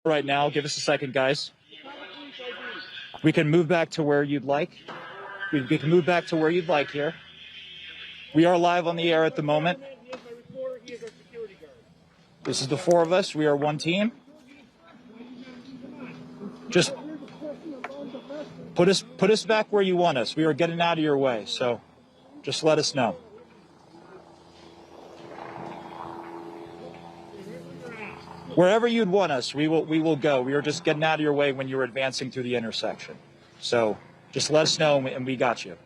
right now. Give us a second, guys. We can move back to where you'd like. We can move back to where you'd like here. We are live on the air at the moment. This is the four of us. We are one team. Just put us back where you want us. We are getting out of your way, so just let us know. Wherever you'd want us, we will go. We are just getting out of your way when you're advancing through the intersection. So just let us know, and we got you.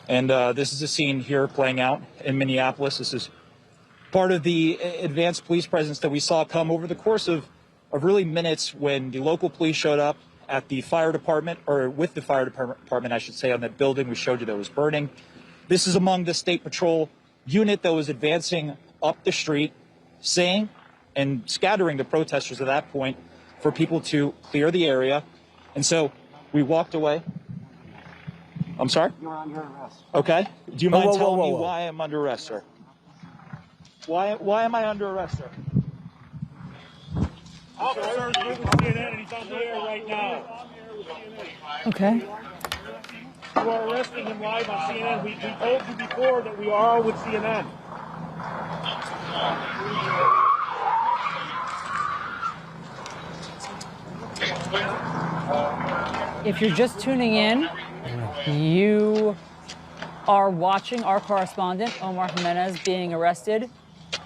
And this is a scene here playing out in Minneapolis. This is part of the advanced police presence that we saw come over the course of really minutes when the local police showed up at the fire department, or with the fire department, I should say, on that building we showed you that was burning. This is among the State Patrol unit that was advancing up the street, saying and scattering the protesters at that point for people to clear the area. And so we walked away. I'm sorry? You're under arrest. Okay. Do you mind telling me why I'm under arrest, sir? Why am I under arrest, sir? Officer's with CNN and he's on the air right now. Okay. You are arresting him live on CNN. We told you before that we are with CNN. If you're just tuning in, you are watching our correspondent, Omar Jimenez, being arrested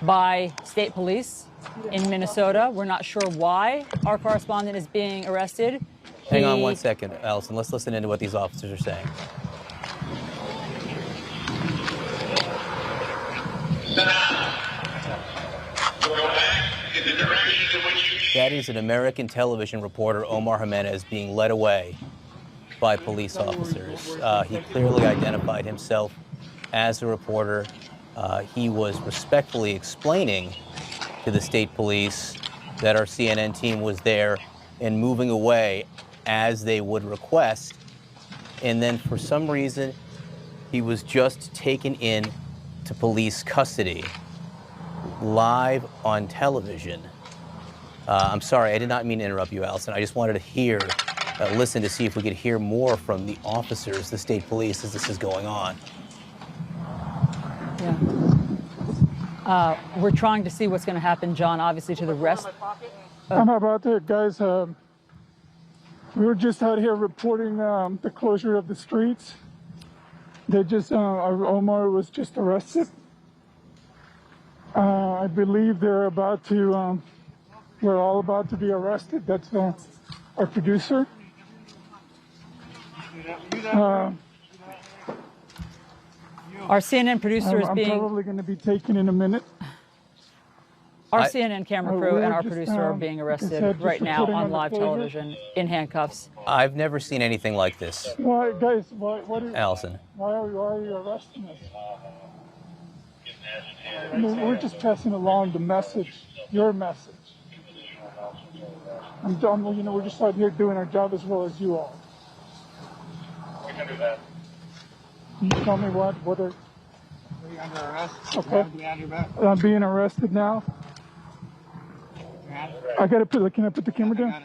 by state police in Minnesota. We're not sure why our correspondent is being arrested. Hang on one second, Allison. Let's listen into what these officers are saying. That is an American television reporter, Omar Jimenez, being led away by police officers. He clearly identified himself as a reporter. He was respectfully explaining to the state police that our CNN team was there and moving away as they would request. And then for some reason, he was just taken in to police custody live on television. I'm sorry, I did not mean to interrupt you, Allison. I just wanted to listen to see if we could hear more from the officers, the state police, as this is going on. Yeah. We're trying to see what's going to happen, John, obviously, to the rest. I'm about to, guys. We were just out here reporting the closure of the streets. They just, Omar was just arrested. I believe they're about to, we're all about to be arrested. That's our producer. Our CNN producer is being... I'm probably going to be taken in a minute. Our CNN camera crew and our just, producer are being arrested right now on live television in handcuffs. I've never seen anything like this. Why, guys, what is... Allison. Why are you arresting us? We're just passing along the message, your message. I'm done, we're just out here doing our job as well as you all. We can do that. Can you tell me what are... Are you under arrest? Okay. Behind your back. I'm being arrested now. I gotta put, can I put the camera down?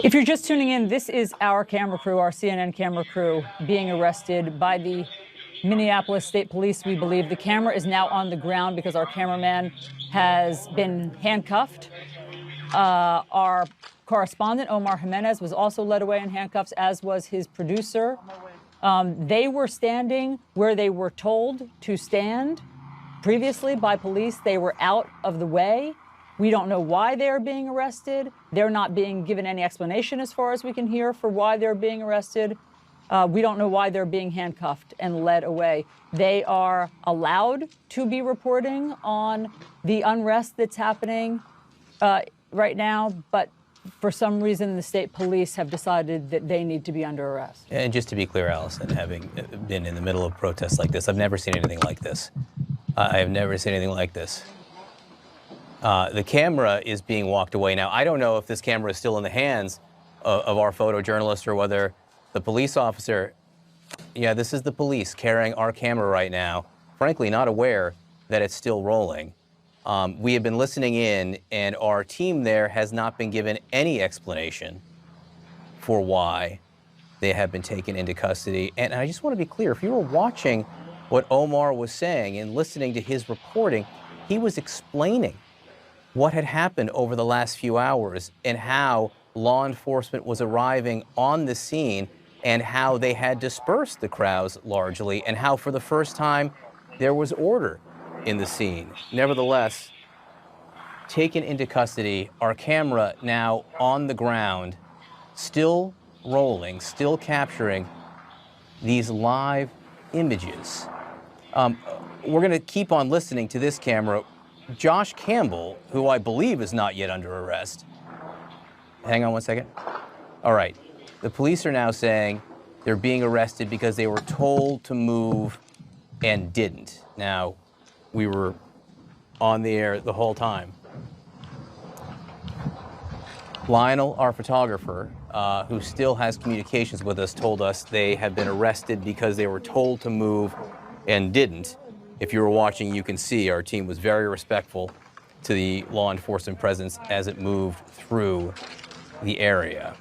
If you're just tuning in, this is our camera crew, our CNN camera crew, being arrested by the Minneapolis State Police. We believe the camera is now on the ground because our cameraman has been handcuffed. Our correspondent, Omar Jimenez, was also led away in handcuffs, as was his producer. They were standing where they were told to stand previously by police. They were out of the way. We don't know why they're being arrested. They're not being given any explanation, as far as we can hear, for why they're being arrested. We don't know why they're being handcuffed and led away. They are allowed to be reporting on the unrest that's happening right now, but for some reason, the state police have decided that they need to be under arrest. And just to be clear, Allison, having been in the middle of protests like this, I've never seen anything like this. I have never seen anything like this. The camera is being walked away now. I don't know if this camera is still in the hands of our photojournalist or whether the police officer, yeah, this is the police carrying our camera right now, frankly not aware that it's still rolling. We have been listening in, and our team there has not been given any explanation for why they have been taken into custody. And I just want to be clear, if you were watching what Omar was saying and listening to his reporting, he was explaining what had happened over the last few hours and how law enforcement was arriving on the scene and how they had dispersed the crowds largely and how for the first time there was order in the scene. Nevertheless, taken into custody, our camera now on the ground, still rolling, still capturing these live images. We're going to keep on listening to this camera. Josh Campbell, who I believe is not yet under arrest. Hang on one second. All right. The police are now saying they're being arrested because they were told to move and didn't. Now, we were on the air the whole time. Lionel, our photographer, who still has communications with us, told us they have been arrested because they were told to move and didn't. If you were watching, you can see our team was very respectful to the law enforcement presence as it moved through the area.